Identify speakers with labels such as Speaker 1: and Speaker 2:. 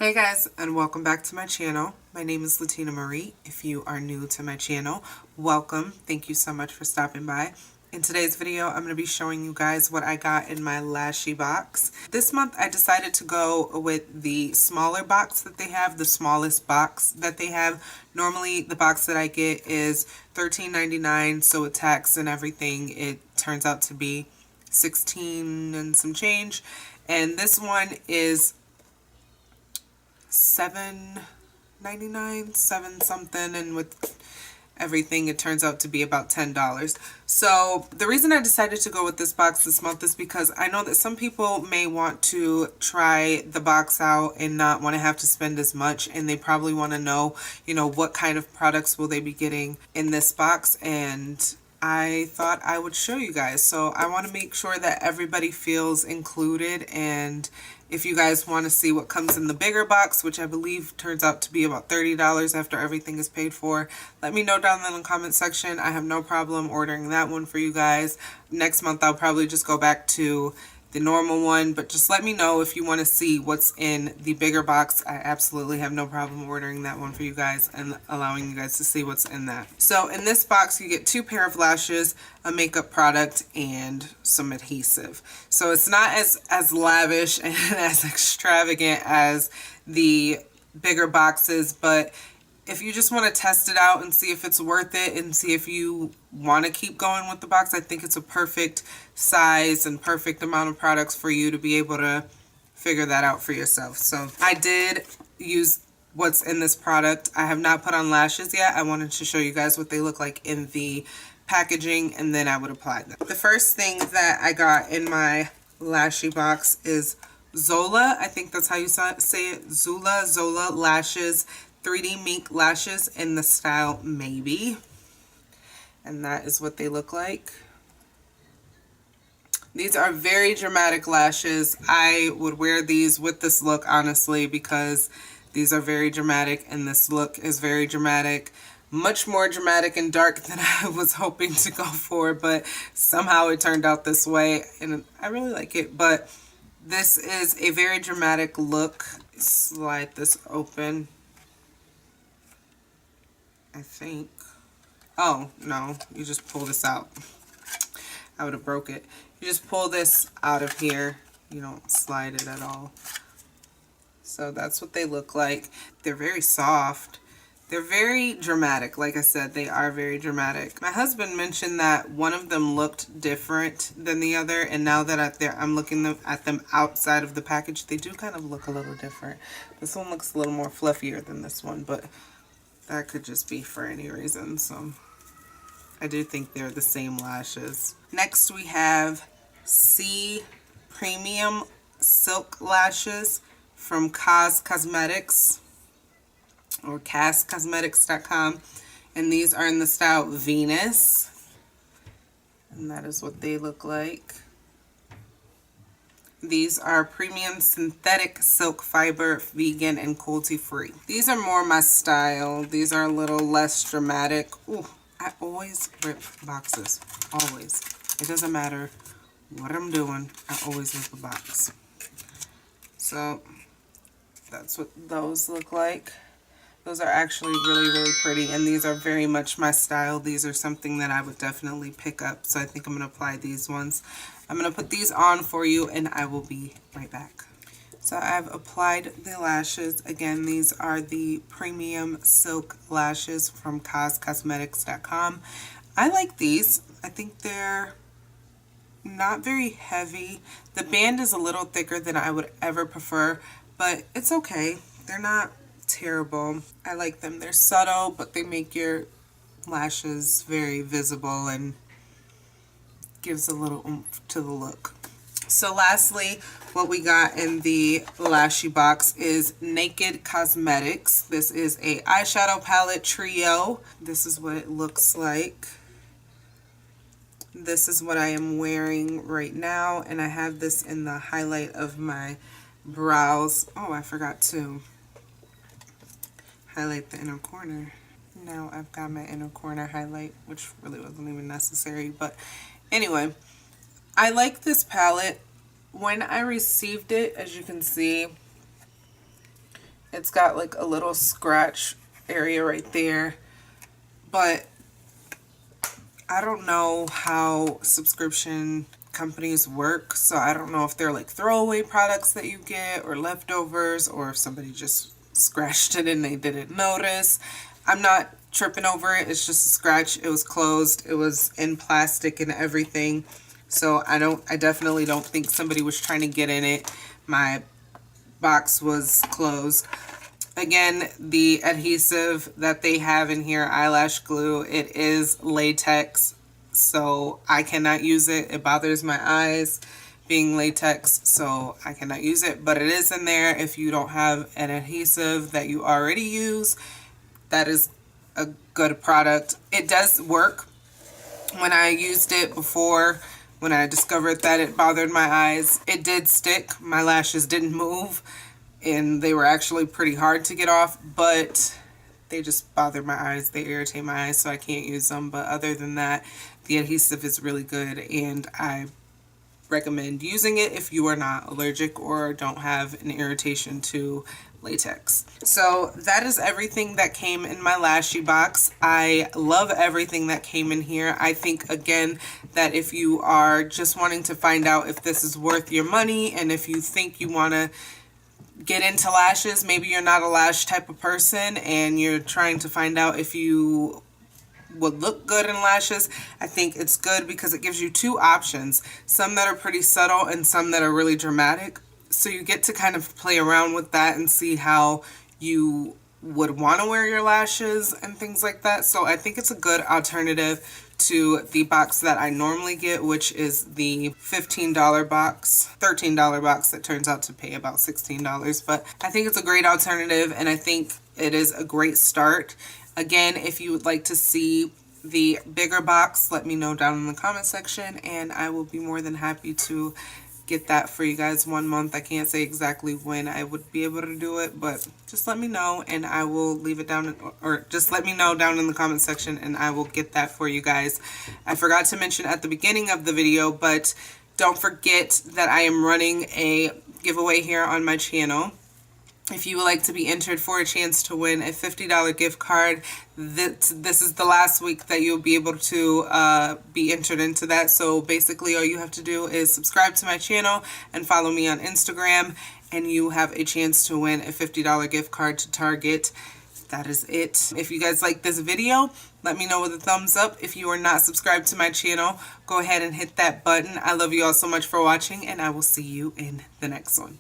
Speaker 1: Hey guys, and welcome back to my channel. My name is Latina Marie. If you are new to my channel, welcome. Thank you so much for stopping by. In today's video, I'm going to be showing you guys what I got in my Lashybox. This month, I decided to go with the smaller box that they have, the smallest box that they have. Normally, the box that I get is $13.99, so with tax and everything, it turns out to be $16 and some change. And this one is $7.99, 7 something, and with everything it turns out to be about $10. So the reason I decided to go with this box this month is because I know that some people may want to try the box out and not want to have to spend as much, and they probably want to know, what kind of products will they be getting in this box, and I thought I would show you guys. So I want to make sure that everybody feels included, and if you guys want to see what comes in the bigger box, which I believe turns out to be about $30 after everything is paid for, let me know down in the comment section. I have no problem ordering that one for you guys. Next month I'll probably just go back to the normal one, but just let me know if you want to see what's in the bigger box. I absolutely have no problem ordering that one for you guys and allowing you guys to see what's in that. So in this box you get 2 pair of lashes, a makeup product, and some adhesive. So it's not as lavish and as extravagant as the bigger boxes, but if you just want to test it out and see if it's worth it and see if you want to keep going with the box, I think it's a perfect size and perfect amount of products for you to be able to figure that out for yourself. So I did use what's in this product. I have not put on lashes yet. I wanted to show you guys what they look like in the packaging, and then I would apply them. The first thing that I got in my Lashybox is Zola. I think that's how you say it. Zola lashes. 3D mink lashes in the style Maybe, and that is what they look like. These are very dramatic lashes. I would wear these with this look, honestly, because these are very dramatic and this look is very dramatic. Much more dramatic and dark than I was hoping to go for, but somehow it turned out this way and I really like it. But this is a very dramatic look. Slide this open. I think. Oh, no. You just pull this out. I would have broke it. You just pull this out of here. You don't slide it at all. So that's what they look like. They're very soft. They're very dramatic. Like I said, they are very dramatic. My husband mentioned that one of them looked different than the other, and now that I'm looking at them outside of the package, they do kind of look a little different. This one looks a little more fluffier than this one, but that could just be for any reason. So I do think they're the same lashes. Next we have C Premium Silk Lashes from COS Cosmetics, or CasCosmetics.com, and these are in the style Venus, and that is what they look like. These are premium synthetic silk fiber, vegan and cruelty-free. These are more my style. These are a little less dramatic. Ooh, I always rip boxes. Always. It doesn't matter what I'm doing. I always rip a box. So that's what those look like. Those are actually really, really pretty, and these are very much my style. These are something that I would definitely pick up, so I think I'm going to apply these ones. I'm going to put these on for you, and I will be right back. So I've applied the lashes. Again, these are the Premium Silk Lashes from CosCosmetics.com. I like these. I think they're not very heavy. The band is a little thicker than I would ever prefer, but it's okay. They're not terrible. I like them. They're subtle, but they make your lashes very visible and gives a little oomph to the look. So lastly, what we got in the Lashybox is Naked Cosmetics. This is a eyeshadow palette trio. This is what it looks like. This is what I am wearing right now, and I have this in the highlight of my brows. Oh, I forgot to highlight the inner corner. Now I've got my inner corner highlight, which really wasn't even necessary, but anyway, I like this palette. When I received it, as you can see, It's got like a little scratch area right there, but I don't know how subscription companies work, so I don't know if they're like throwaway products that you get or leftovers, or if somebody just scratched it and they didn't notice. I'm not tripping over it. It's just a scratch. It was closed. It was in plastic and everything. So I definitely don't think somebody was trying to get in it. My box was closed. Again, the adhesive that they have in here, eyelash glue, it is latex, so I cannot use it. It bothers my eyes being latex, so I cannot use it, but it is in there. If you don't have an adhesive that you already use, that is a good product. It does work. When I used it before, when I discovered that it bothered my eyes, it did stick. My lashes didn't move, and they were actually pretty hard to get off, but they just bother my eyes. They irritate my eyes, so I can't use them. But other than that, the adhesive is really good, and I recommend using it if you are not allergic or don't have an irritation to latex. So that is everything that came in my Lashybox. I love everything that came in here. I think, again, that if you are just wanting to find out if this is worth your money, and if you think you want to get into lashes, maybe you're not a lash type of person and you're trying to find out if you would look good in lashes, I think it's good because it gives you two options, some that are pretty subtle and some that are really dramatic. So you get to kind of play around with that and see how you would want to wear your lashes and things like that. So I think it's a good alternative to the box that I normally get, which is the $15 box, $13 box that turns out to pay about $16. But I think it's a great alternative, and I think it is a great start. Again, if you would like to see the bigger box, let me know down in the comment section, and I will be more than happy to get that for you guys 1 month. I can't say exactly when I would be able to do it, but just let me know and I will leave it down, or just let me know down in the comment section and I will get that for you guys. I forgot to mention at the beginning of the video, but don't forget that I am running a giveaway here on my channel. If you would like to be entered for a chance to win a $50 gift card, this is the last week that you'll be able to be entered into that. So basically all you have to do is subscribe to my channel and follow me on Instagram, and you have a chance to win a $50 gift card to Target. That is it. If you guys like this video, let me know with a thumbs up. If you are not subscribed to my channel, go ahead and hit that button. I love you all so much for watching, and I will see you in the next one.